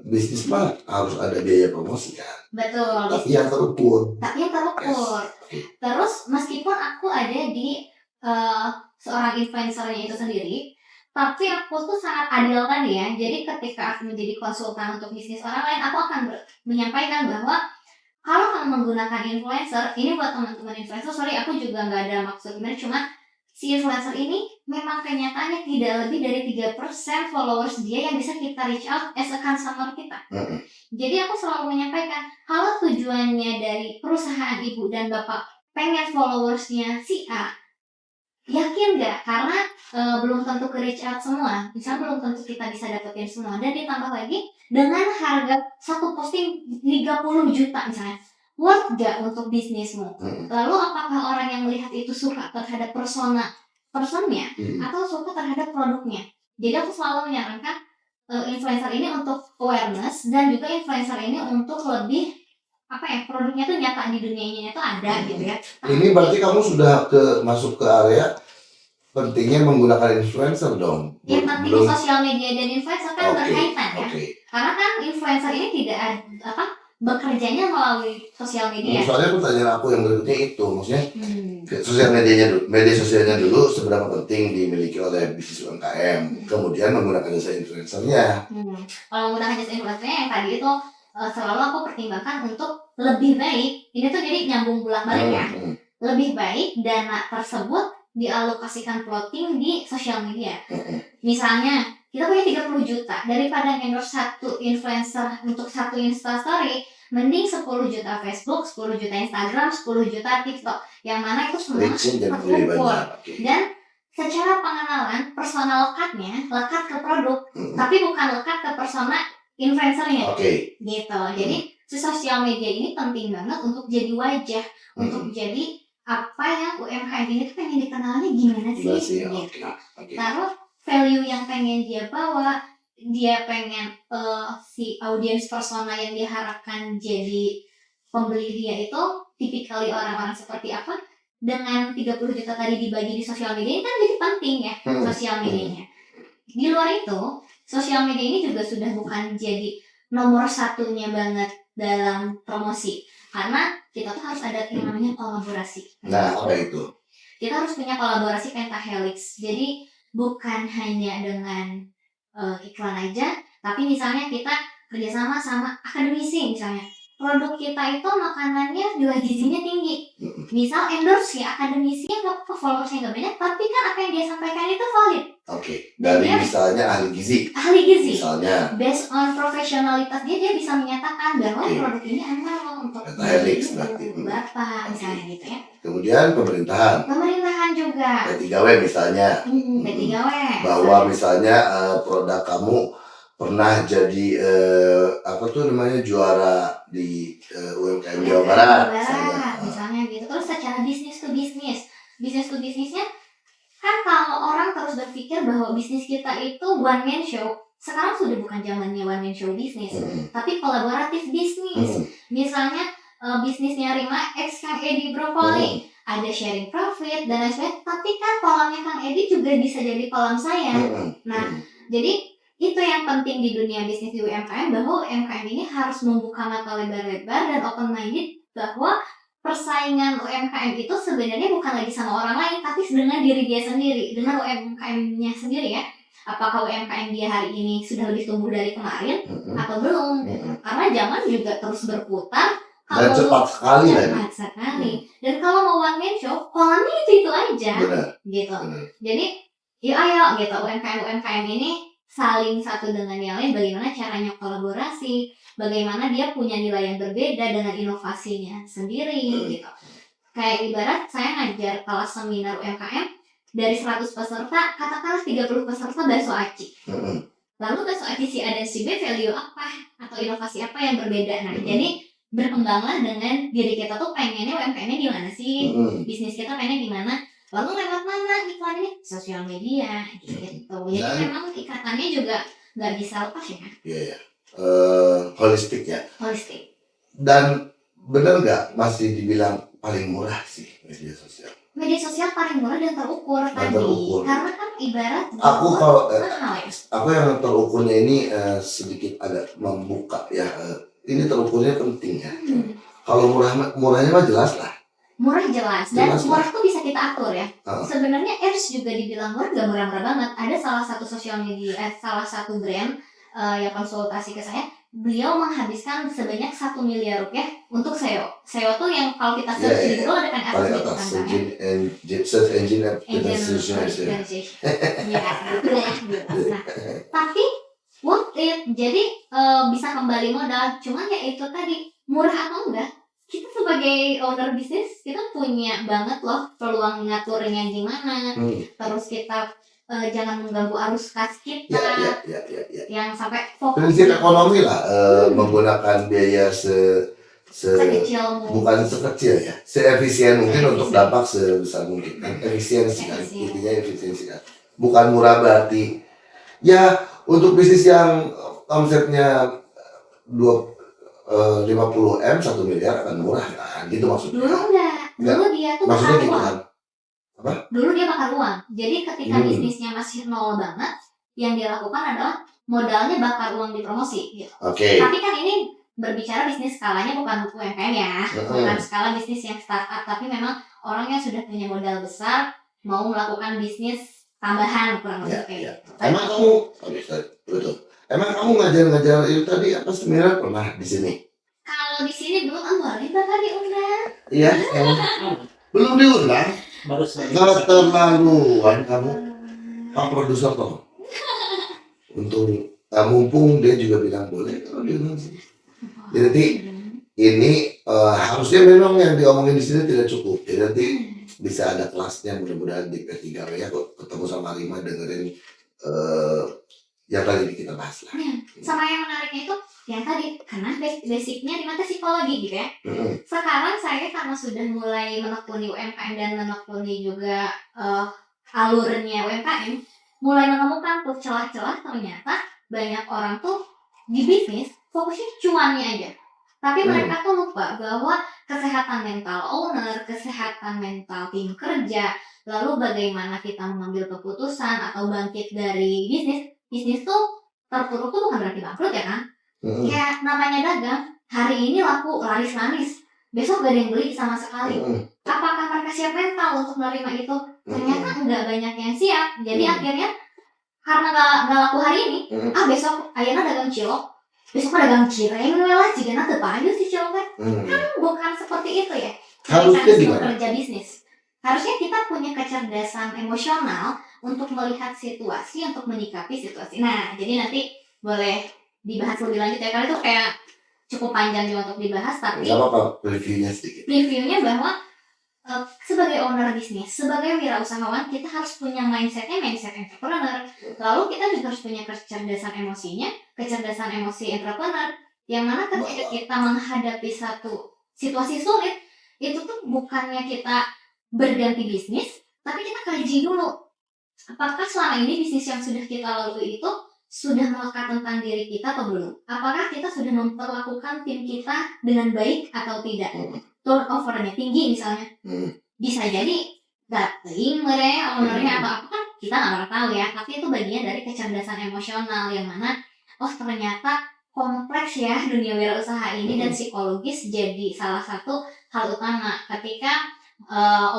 bisnis mah harus ada biaya promosi kan. Betul. Tapi yang terukur. Yes. Terus meskipun aku ada di seorang influencernya itu sendiri, tapi aku tuh sangat adil tadi ya. Jadi ketika aku menjadi konsultan untuk bisnis orang lain, aku akan menyampaikan bahwa kalau kamu menggunakan influencer, ini buat teman-teman influencer, sorry aku juga nggak ada maksud gimana, cuma si influencer ini memang kenyataannya tidak lebih dari 3% followers dia yang bisa kita reach out as a customer kita. Jadi aku selalu menyampaikan, kalau tujuannya dari perusahaan ibu dan bapak pengen followersnya si A, yakin nggak? Karena belum tentu ke reach out semua, misalnya belum tentu kita bisa dapetin semua. Dan ditambah lagi dengan harga satu posting 30 juta misalnya, worth gak untuk bisnismu? Lalu apakah orang yang melihat itu suka terhadap personnya atau suka terhadap produknya? Jadi aku selalu menyarankan influencer ini untuk awareness, dan juga influencer ini untuk lebih produknya tuh nyata di dunianya itu ada gitu ya. Ini berarti kamu sudah masuk ke area pentingnya menggunakan influencer dong. Ya penting sosial media dan influencer kan berkaitan ya. Karena kan influencer ini tidak bekerjanya melalui sosial media. Soalnya pertanyaan aku yang berikutnya itu, maksudnya media sosialnya dulu seberapa penting dimiliki oleh bisnis UMKM, kemudian menggunakan jasa influencernya. Kalau menggunakan jasa influencernya yang tadi itu selalu aku pertimbangkan untuk lebih baik. Ini tuh jadi nyambung bolak-balik ya. Lebih baik dana tersebut dialokasikan plotting di sosial media. Misalnya kita punya 30 juta, daripada endorse satu influencer untuk satu Instastory, mending 10 juta Facebook, 10 juta Instagram, 10 juta TikTok, yang mana itu semua terukur. Dan secara pengenalan personal lekatnya lekat ke produk, tapi bukan lekat ke persona influencernya. Oke. Gitu. Jadi si sosial media ini penting banget untuk jadi wajah, untuk jadi apa yang UMKM ini tuh pengen dikenalnya gimana sih? Gitu. Taruh value yang pengen dia bawa, dia pengen si audiens persona yang diharapkan jadi pembeli dia itu tipikali orang-orang seperti apa, dengan 30 juta tadi dibagi di sosial media ini kan jadi penting ya sosial medianya. Di luar itu, sosial media ini juga sudah bukan jadi nomor satunya banget dalam promosi, karena kita tuh harus ada yang namanya kolaborasi. Nah, apa itu? Kita harus punya kolaborasi pentahelix. Jadi bukan hanya dengan iklan aja, tapi misalnya kita kerjasama sama akademisi misalnya. Produk kita itu makanannya nilai gizinya tinggi. Misal endorse ya akademisi yang nggak followersnya nggak banyak, tapi kan apa yang dia sampaikan itu valid. Oke. Dari misalnya ahli gizi. Ahli gizi. Misalnya. Based on profesionalitas dia bisa menyatakan bahwa produk ini aman loh untuk bapak misalnya gitu ya. Kemudian pemerintahan. Pemerintahan juga. P3W misalnya. P3W. Bahwa misalnya produk kamu pernah jadi apa tuh namanya juara di UMKM Jawa Barat misalnya gitu. Terus secara bisnis to bisnisnya kan kalau orang terus berpikir bahwa bisnis kita itu one man show, sekarang sudah bukan zamannya one man show bisnis, tapi kolaboratif bisnis. Misalnya bisnisnya Rima X Kang Edi Brokoli, ada sharing profit dan lain sebagainya, tapi kan kolamnya Kang Edi juga bisa jadi kolam saya. Nah, jadi itu yang penting di dunia bisnis di UMKM, bahwa UMKM ini harus membuka mata lebar-lebar dan open minded bahwa persaingan UMKM itu sebenarnya bukan lagi sama orang lain, tapi dengan diri dia sendiri, dengan UMKM-nya sendiri ya. Apakah UMKM dia hari ini sudah lebih tumbuh dari kemarin atau belum? Karena zaman juga terus berputar. Dan cepat sekali. Dan kalau mau one man show, kolamnya itu aja. Gitu. Jadi, yuk ayo gitu UMKM ini saling satu dengan yang lain, bagaimana caranya kolaborasi, bagaimana dia punya nilai yang berbeda dengan inovasinya sendiri gitu. Kayak ibarat saya ngajar kelas seminar UMKM, dari 100 peserta, katakanlah 30 peserta bakso aci. Lalu bakso aci si A dan si B value apa atau inovasi apa yang berbeda. Nah, jadi berkembanglah dengan diri kita tuh pengennya UMKM-nya gimana sih, bisnis kita pengennya gimana. Lalu lewat mana iklan ini? Sosial media gitu. Jadi memang ikatannya juga nggak bisa lepas ya. Iya. Holistik ya. Holistik. Dan benar nggak masih dibilang paling murah sih media sosial? Media sosial paling murah dan terukur tadi. Karena kan ibarat aku yang terukurnya ini sedikit agak membuka ya. Ini terukurnya penting ya. Kalau murahnya mah jelas lah. Murah jelas, dan murah tuh bisa kita atur ya. Sebenarnya Airs juga dibilang murah, gak murah-murah banget. Ada salah satu sosial media, salah satu brand yang konsultasi ke saya, beliau menghabiskan sebanyak 1 miliar rupiah untuk SEO. SEO tuh yang kalau kita search di Google ada kan atas gitu kan, search engine optimization. Ya, gitu. Nah, tapi worth it. Jadi bisa kembali modal. Cuman ya itu tadi, murah atau enggak, kita sebagai owner bisnis kita punya banget loh peluang ngaturnya gimana. Terus kita jangan mengganggu arus kas kita yang sampai fokus prinsip ekonomi lah. Menggunakan biaya sekecil bukan sekecil ya, seefisien mungkin untuk dampak sebesar mungkin kan. Efisiensi kan, intinya efisiensi kan. Bukan murah berarti ya untuk bisnis yang omsetnya 50M 1 miliar akan murah kan, gitu maksudnya. Dulu enggak. Dulu dia tuh maksudnya bakar gitu uang. Kan? Apa? Dulu dia bakar uang. Jadi ketika bisnisnya masih nol banget, yang dia lakukan adalah modalnya bakar uang di promosi gitu. Tapi kan ini berbicara bisnis skalanya bukan UMKM ya. Bukan skala bisnis yang startup, tapi memang orang yang sudah punya modal besar mau melakukan bisnis tambahan kurang lebih kayak gitu. Emang kamu ngajar-ngajar itu tadi apa seminar pernah di sini? Kalau di sini belum, boleh Bapak diundang. Iya, belum diundang. Keterlaluan kamu, Pak Produser toh. Untung mumpung dia juga bilang boleh kalau diundang sini. Jadi ini harusnya memang yang diomongin di sini tidak cukup. Jadi nanti bisa ada kelasnya mudah-mudahan di P3W ya. Kok ketemu sama Rima dengerin yang tadi kita bahas lah. Sama yang menariknya itu yang tadi, karena basicnya di mata psikologi gitu ya. Sekarang saya karena sudah mulai menekuni UMKM dan menekuni juga alurnya UMKM, mulai menemukan tuh celah-celah ternyata banyak orang tuh di bisnis fokusnya cuannya aja. Tapi mereka tuh lupa bahwa kesehatan mental owner, kesehatan mental tim kerja, lalu bagaimana kita mengambil keputusan atau bangkit dari bisnis tuh terpuruk tuh bukan berarti bangkrut ya kan? Kayak namanya dagang, hari ini laku laris-laris, besok gak ada yang beli sama sekali. Apakah mereka siap mental untuk menerima itu? Ternyata nggak banyak yang siap. Jadi akhirnya karena gak laku hari ini, besok ayeuna dagang cilok, besok dagang cireng lah, jika nanti aja sih cilok kan? Kan bukan seperti itu ya. Harusnya gimana? Kerja bisnis. Harusnya kita punya kecerdasan emosional untuk melihat situasi, untuk menyikapi situasi. Nah, jadi nanti boleh dibahas lebih lanjut ya, karena itu kayak cukup panjang juga untuk dibahas, tapi nggak apa-apa, reviewnya sedikit. Reviewnya bahwa sebagai owner bisnis, sebagai wirausahawan, kita harus punya mindset entrepreneur. Lalu kita juga harus punya kecerdasan emosinya, kecerdasan emosi entrepreneur, yang mana ketika kita menghadapi satu situasi sulit, itu tuh bukannya kita berganti bisnis, tapi kita kaji dulu apakah selama ini bisnis yang sudah kita lalui itu sudah melekat tentang diri kita atau belum? Apakah kita sudah memperlakukan tim kita dengan baik atau tidak? Turnovernya tinggi misalnya, bisa jadi dating mereka ownernya atau apa kan kita nggak pernah tahu ya. Tapi itu bagian dari kecerdasan emosional yang mana ternyata kompleks ya dunia wirausaha ini, dan psikologis jadi salah satu hal utama ketika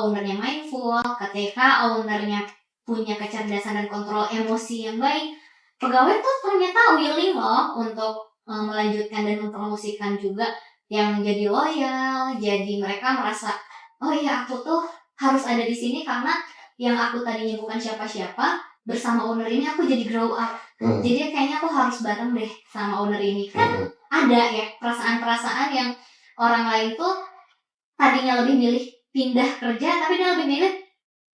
ownernya mindful, ketika ownernya punya kecerdasan dan kontrol emosi yang baik. Pegawai tuh ternyata willing loh untuk melanjutkan dan mempromosikan juga, yang jadi loyal, jadi mereka merasa oh iya aku tuh harus ada di sini karena yang aku tadinya bukan siapa-siapa, bersama owner ini aku jadi grow up. Jadi kayaknya aku harus bareng deh sama owner ini. Kan ada ya perasaan-perasaan yang orang lain tuh tadinya lebih milih pindah kerja, tapi dia lebih milih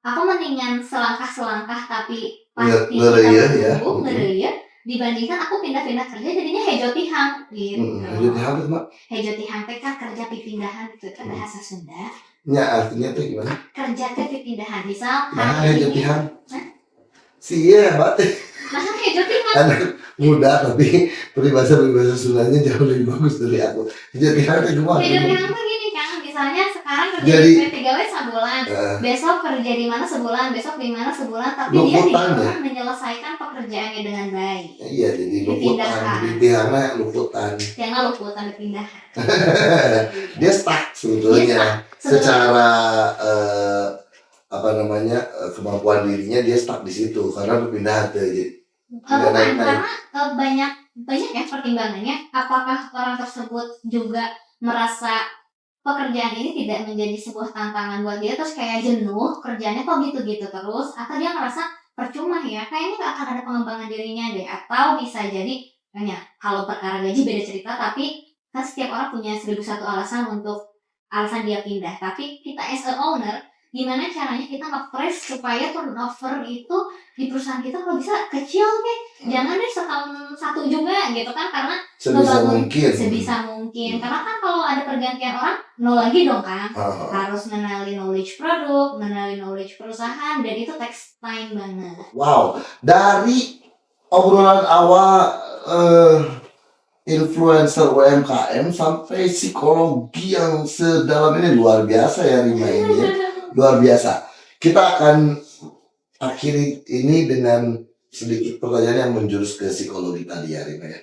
aku mendingan selangkah tapi pasti kita tumbuh ngereya dibandingkan aku pindah-pindah kerja jadinya hejotihang gitu. Hejotihang itu mak? Hejotihang teh kan kerja pindahan gitu kan, bahasa Sunda. Ya artinya tuh gimana? Kerja teh pindahan, misal hejotihang. Iya, Mbak. Masa hejotihang? Anak muda tapi peribahasa Sundanya jauh lebih bagus dari aku. Hejotihang itu gimana? Hejotihang tuh gini kan, misalnya sekarang kerja di P3W sebulan, besok kerja di mana sebulan, besok di mana sebulan, tapi dia tidak menyelesaikan pekerjaannya dengan baik. Iya, jadi luputan, luputan. Yang luputan dipindahan. Dia stuck sebetulnya. Secara kemampuan dirinya dia stuck di situ karena berpindah jadi. Karena banyak ya pertimbangannya. Apakah orang tersebut juga merasa pekerjaan ini tidak menjadi sebuah tantangan buat dia, terus kayak jenuh kerjanya kok gitu-gitu terus, atau dia merasa percuma ya, kayaknya gak akan ada pengembangan dirinya deh, atau bisa jadi kalau perkara gaji beda cerita, tapi kan setiap orang punya 1001 alasan dia pindah. Tapi kita as a owner, gimana caranya kita nge-press supaya turnover itu di perusahaan kita kalau bisa kecil deh, jangan deh setahun satu juga gitu kan, karena sebisa mungkin. Karena kan kalau ada pergantian orang nol lagi dong kan, harus mengenali knowledge produk, mengenali knowledge perusahaan, dan itu takes time banget. Wow, dari obrolan awal influencer UMKM sampai psikologi yang sedalam ini, luar biasa ya Rima ini ya. Luar biasa. Kita akan akhiri ini dengan sedikit pertanyaan yang menjurus ke psikologi tadi ya Rima ya.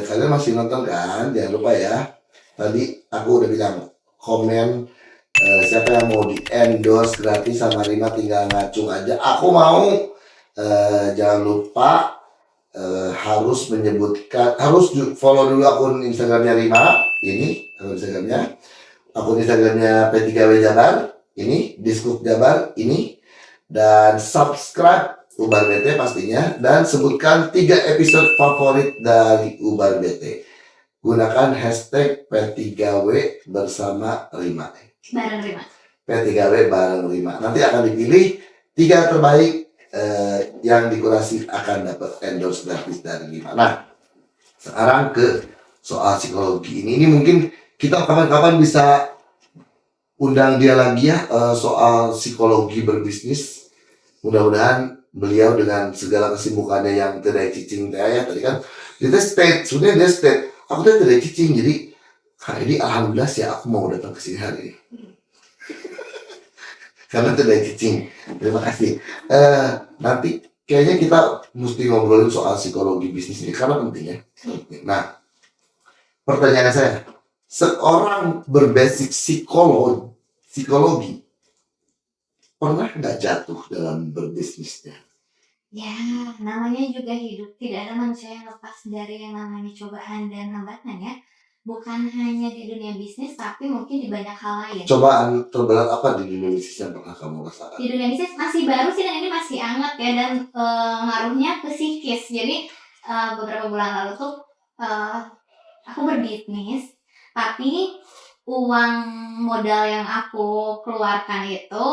Kalian masih nonton kan? Jangan lupa ya. Tadi aku udah bilang komen siapa yang mau di endorse gratis sama Rima tinggal ngacung aja. Aku mau. Jangan lupa harus menyebutkan, harus follow dulu akun Instagramnya Rima. Ini akun Instagramnya. Akun Instagramnya P3W Jabar. Ini Diskup Jabar ini, dan subscribe Ubar BT pastinya, dan sebutkan 3 episode favorit dari Ubar BT. gunakan hashtag P3W bersama Rima. Bareng Rima. P3W bareng Rima. Nanti akan dipilih 3 terbaik yang dikurasi akan dapat endorse gratis dari Rima. Nah, sekarang ke soal psikologi ini mungkin kita kapan-kapan bisa undang dia lagi ya, soal psikologi berbisnis. Mudah-mudahan beliau dengan segala kesibukannya yang tidak cicing ya tadi kan dia sebenarnya dia state aku tuh tidak cicing, jadi hari ini alhamdulillah sih aku mau datang ke sini hari ini karena tidak cicing. Terima kasih. Nanti kayaknya kita mesti ngobrolin soal psikologi bisnis ini karena penting ya. Nah, pertanyaan saya, seorang berbasis psikologi pernah nggak jatuh dalam berbisnisnya? Ya, namanya juga hidup. Tidak ada manusia yang lepas dari yang namanya cobaan dan hambatan ya. Bukan hanya di dunia bisnis, tapi mungkin di banyak hal lain. Cobaan terberat apa di dunia bisnis yang pernah kamu rasakan? Di dunia bisnis masih baru sih dan ini masih hangat ya, dan ngaruhnya ke psikis. Jadi beberapa bulan lalu tuh aku berbisnis, tapi uang modal yang aku keluarkan itu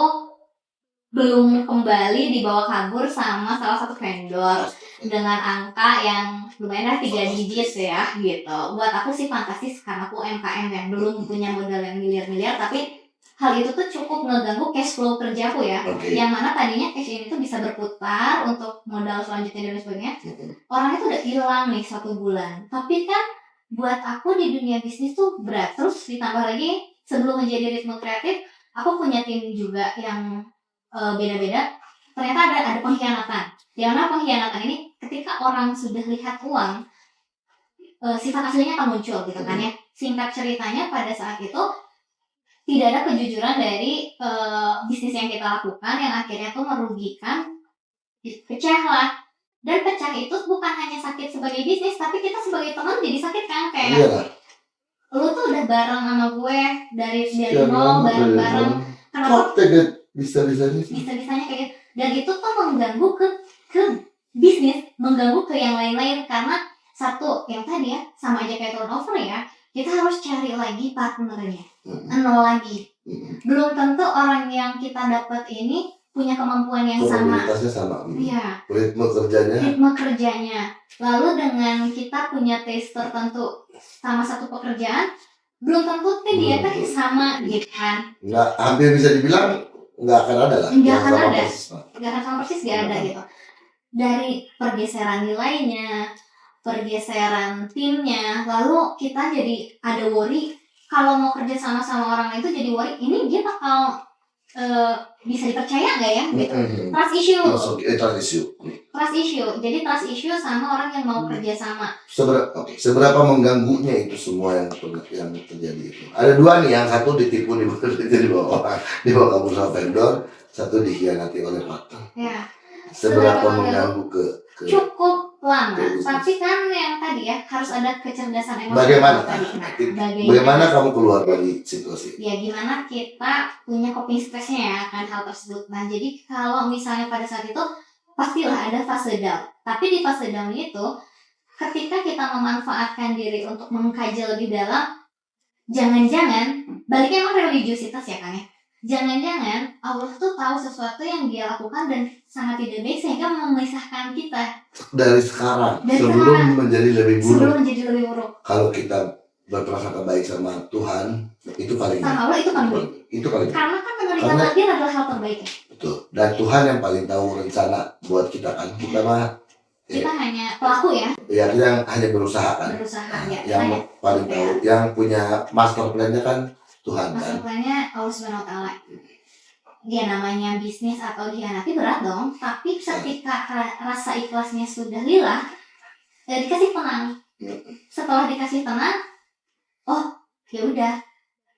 belum kembali, dibawa kabur sama salah satu vendor dengan angka yang lumayan 3 digit ya gitu. Buat aku sih fantastis karena aku UMKM yang belum punya modal yang miliar-miliar, tapi hal itu tuh cukup ngeganggu cash flow kerjaku ya. Yang mana tadinya cash ini tuh bisa berputar untuk modal selanjutnya dan sebagainya. Orangnya tuh udah hilang nih 1 bulan. Tapi kan buat aku di dunia bisnis tuh berat. Terus ditambah lagi sebelum menjadi ritme kreatif, aku punya tim juga yang beda-beda. Ternyata ada pengkhianatan. Yang mana pengkhianatan ini ketika orang sudah lihat uang, sifat aslinya akan muncul gitu kan ya. Singkat ceritanya pada saat itu tidak ada kejujuran dari bisnis yang kita lakukan yang akhirnya tuh merugikan, pecah lah. Dan pecah itu bukan hanya sakit sebagai bisnis, tapi kita sebagai teman jadi sakit kan, kayak lu tuh udah bareng sama gue dari nol, bareng-bareng. Kenapa? Bisa-bisanya kayak gitu. Dan itu tuh mengganggu ke bisnis, mengganggu ke yang lain-lain karena satu yang tadi ya sama aja kayak turnover ya, kita harus cari lagi partnernya, nol lagi. Belum tentu orang yang kita dapat ini punya kemampuan yang sama. Iya. Ritme kerjanya. Lalu dengan kita punya taste tertentu sama satu pekerjaan, belum tentu dia kan sama gitu kan. Nggak, hampir bisa dibilang nggak akan ada lah. Nggak akan sama persis nggak ada gitu. Dari pergeseran nilainya, pergeseran timnya, lalu kita jadi ada worry kalau mau kerja sama orang itu, jadi worry ini dia bakal bisa dipercaya nggak ya gitu. Trust issue. Jadi trust issue sama orang yang mau kerja sama. Seberapa mengganggunya itu semua yang terjadi itu? Ada 2 nih, yang satu ditipu dibawa kabur sama vendor, satu dikhianati oleh partner. Ya. Seberapa mengganggu ke cukup lama, tapi kan yang tadi ya harus ada kecerdasan emosi. Bagaimana kamu keluar dari situasi? Ya gimana kita punya coping stressnya ya kan hal tersebut. Nah jadi kalau misalnya pada saat itu pastilah ada fase down. Tapi di fase down itu ketika kita memanfaatkan diri untuk mengkaji lebih dalam, jangan-jangan baliknya emang religiusitas ya kan ya. Jangan-jangan Allah tuh tahu sesuatu yang dia lakukan dan sangat tidak baik sehingga memisahkan kita dari sekarang sebelum menjadi lebih buruk. Kalau kita berprasangka baik sama Tuhan, itu paling sama Allah itu paling baik. Karena kan menurut takdir adalah hal terbaik. Betul. Dan Tuhan yang paling tahu rencana buat kita kan, bukan mah kita hanya pelaku ya. Ya, kita yang hanya berusaha kan. Yang paling tahu, yang punya master plan-nya kan Tuhan kan. Master plan-nya Allah Subhanahu wa taala. Dia namanya bisnis atau dikhianati berat dong, tapi ketika rasa ikhlasnya sudah hilang, dikasih tenang. Setelah dikasih tenang, oh ya udah,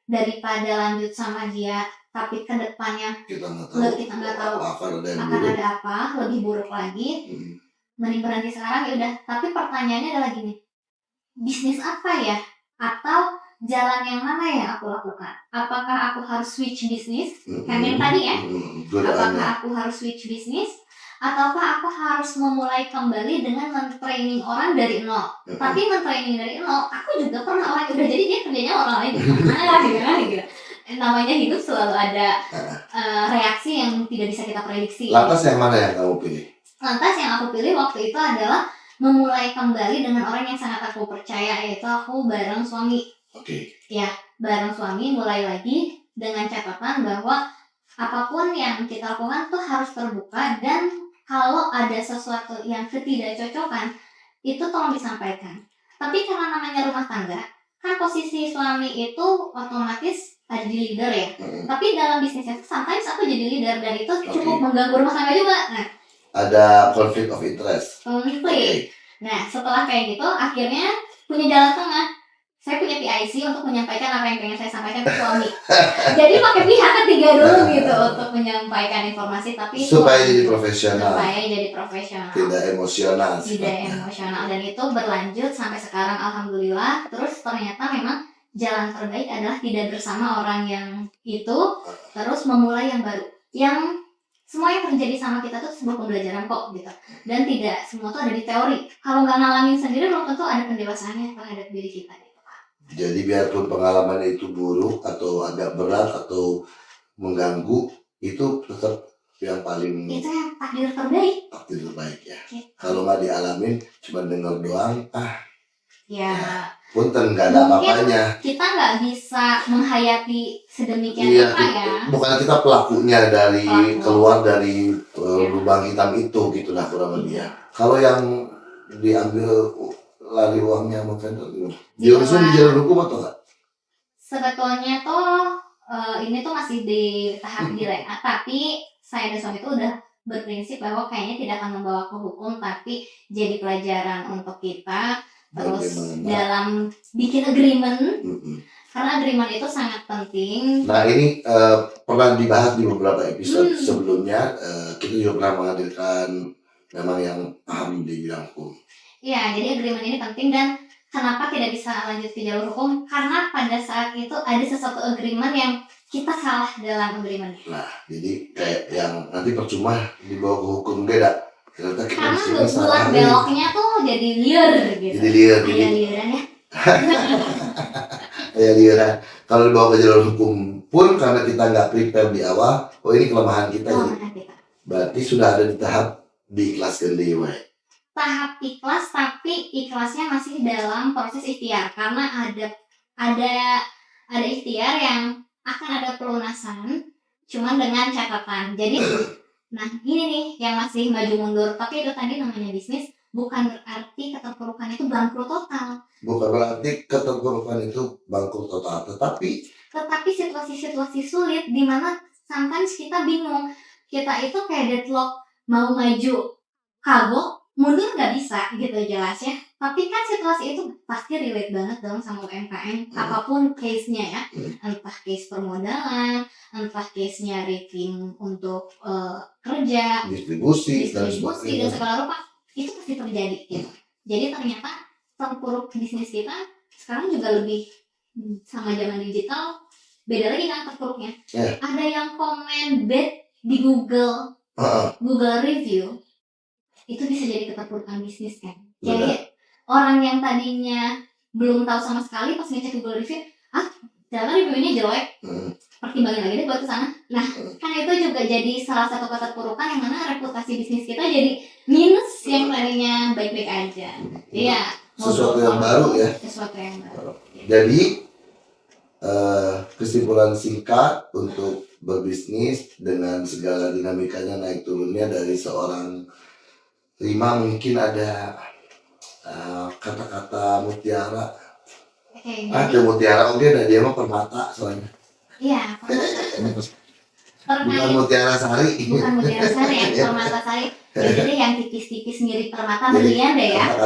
daripada lanjut sama dia tapi ke depannya kita nggak tahu akan ada apa lebih buruk lagi, mending berhenti sekarang ya udah. Tapi pertanyaannya adalah gini, bisnis apa ya atau jalan yang mana yang aku lakukan? Apakah aku harus switch bisnis? Kan yang tadi ya. Apakah aku harus switch bisnis ataukah aku harus memulai kembali dengan men-training orang dari nol. Tapi men-training dari nol, aku juga pernah orang udah jadi dia kerjanya orang lain gitu. Namanya hidup selalu ada reaksi yang tidak bisa kita prediksi. Lantas yang mana yang kamu pilih? Lantas yang aku pilih waktu itu adalah memulai kembali dengan orang yang sangat aku percaya, yaitu aku bareng suami. Oke. Ya, bareng suami mulai lagi dengan catatan bahwa apapun yang kita lakukan tuh harus terbuka, dan kalau ada sesuatu yang ketidakcocokan itu tolong disampaikan. Tapi karena namanya rumah tangga, kan posisi suami itu otomatis ada di leader ya. Tapi dalam bisnisnya sometimes aku jadi leader dan itu cukup mengganggu rumah tangga juga. Nah, ada conflict of interest. Konflik. Nah, setelah kayak gitu, akhirnya punya jalan tengah. Saya punya PIC untuk menyampaikan apa yang pengen saya sampaikan ke suami. Jadi pakai pihak ketiga dulu gitu untuk menyampaikan informasi, tapi supaya jadi profesional. Tidak emosional. Tidak emosional, dan itu berlanjut sampai sekarang alhamdulillah. Terus ternyata memang jalan terbaik adalah tidak bersama orang yang itu, terus memulai yang baru. Yang semua yang terjadi sama kita tuh sebuah pembelajaran kok gitu, dan tidak semua tuh ada di teori. Kalau nggak ngalamin sendiri belum tentu ada pendewasaannya terhadap diri kita gitu. Jadi biarpun pengalaman itu buruk atau agak berat atau mengganggu, itu tetap yang paling itu yang takdir terbaik. Takdir terbaik ya. Gitu. Kalau nggak dialamin cuma dengar doang, ya punten nggak ada apa-apanya. Kita nggak bisa menghayati sedemikian rupa ya. Bukan kita pelakunya dari keluar dari lubang hitam itu gitulah kurang lebih ya. Kalau yang diambil lari uangnya sama vendor gimana? Diurusin di jalur hukum atau enggak? Sebetulnya tuh ini tuh masih di tahap dilema, tapi saya dan suami itu udah berprinsip bahwa kayaknya tidak akan membawa ke hukum, tapi jadi pelajaran untuk kita. Terus dalam bikin agreement, karena agreement itu sangat penting. Nah ini pernah dibahas di beberapa episode sebelumnya. Kita juga pernah menghadirkan memang yang paham di bidang hukum. Iya, jadi agreement ini penting, dan kenapa tidak bisa lanjut ke jalur hukum? Karena pada saat itu ada sesuatu agreement yang kita salah dalam agreement. Nah, jadi kayak yang nanti percuma dibawa ke hukum beda. Karena buat beloknya tuh jadi liar gitu. Jadi liar. Liaran ya. Kayak liaran. Kalau dibawa ke jalur hukum pun karena kita nggak prepare di awal, ini kelemahan kita. Berarti sudah ada di tahap diikhlaskan DIY. Tahap ikhlas, tapi ikhlasnya masih dalam proses ikhtiar, karena ada ikhtiar yang akan ada pelunasan, cuman dengan catatan. Jadi, nah ini nih yang masih maju mundur. Tapi itu tadi namanya bisnis, bukan berarti keterpurukan itu bangkrut total. Bukan berarti keterpurukan itu bangkrut total, tetapi situasi-situasi sulit di mana sometimes kita bingung. Kita itu kayak deadlock, mau maju kagok, mundur nggak bisa gitu jelas ya. Tapi kan situasi itu pasti relate banget dong sama UMKM, apapun case-nya ya. Entah case permodalan, entah case-nya rating untuk kerja, distribusi dan segala rupa, itu pasti terjadi gitu. Jadi ternyata terpuruk bisnis kita sekarang juga lebih sama zaman digital, beda lagi kan terpuruknya. Ada yang komen bad di Google review, itu bisa jadi keterpurukan bisnis kan. Jadi orang yang tadinya belum tahu sama sekali pas ngecek Google review, ternyata reviewnya jelek, pertimbangin lagi deh buat kesana. Nah kan itu juga jadi salah satu keterpurukan, yang mana reputasi bisnis kita jadi minus yang tadinya baik-baik aja. Iya, sesuatu yang baru ya. Sesuatu yang baru. Jadi kesimpulan singkat untuk berbisnis dengan segala dinamikanya naik turunnya dari seorang Rima, mungkin ada kata-kata mutiara. Ada mutiara, dia mah permata soalnya. Iya, bukan mutiara sari. Bukan mutiara sari ya, permata sari. Jadi yang tipis-tipis mirip permata berlian deh ya.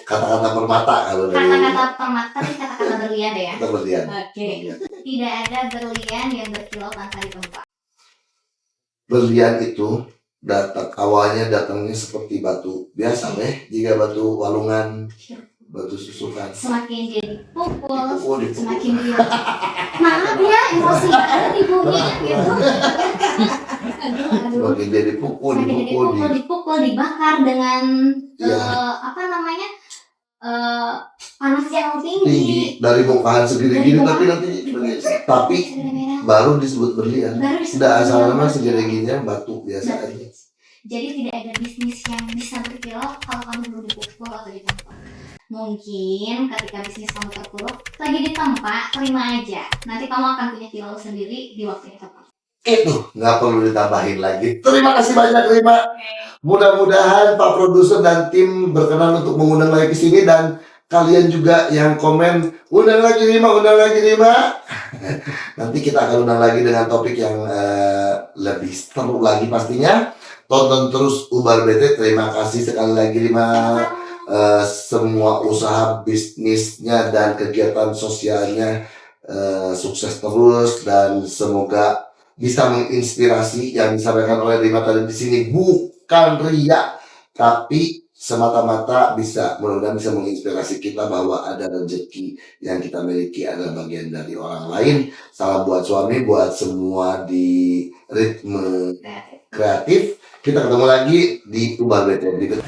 Kata-kata permata kalau dari. Kata-kata permata dan kata-kata berlian deh ya. Berlian. Oke. Tidak ada berlian yang berkilau tanpa ditempa. Berlian itu awalnya datangnya seperti batu biasa jika batu walungan, batu susukan. Semakin dia dipukul. Semakin dia maaf ya, emosi banget ibunya gitu. Semakin dia dipukul, dipukul, dibakar dengan Iya. panas yang tinggi. Dari bongkahan segini-gini, tapi nanti baru disebut berlian. Tidak asal nama segini-gininya batu biasa aja. Jadi tidak ada bisnis yang bisa berkilau kalau kamu belum dipukul atau ditempel. Mungkin ketika bisnis kamu terpuruk lagi di tempat, terima aja. Nanti kamu akan punya kilau sendiri di waktu yang tepat. Itu nggak perlu ditambahin lagi. Terima kasih banyak Rima. Mudah-mudahan Pak Produser dan tim berkenan untuk mengundang lagi ke sini, dan kalian juga yang komen undang lagi Rima. Nanti kita akan undang lagi dengan topik yang lebih seru lagi pastinya. Tonton terus Ubar BT. Terima kasih sekali lagi Rima. Semua usaha bisnisnya dan kegiatan sosialnya sukses terus, dan semoga bisa menginspirasi. Yang disampaikan oleh Rima tadi di sini bukan ria, tapi semata-mata mudah-mudahan bisa menginspirasi kita bahwa ada rezeki yang kita miliki adalah bagian dari orang lain. Salam buat suami, buat semua di Ritme Kreatif. Kita ketemu lagi di Ubar BT berikutnya.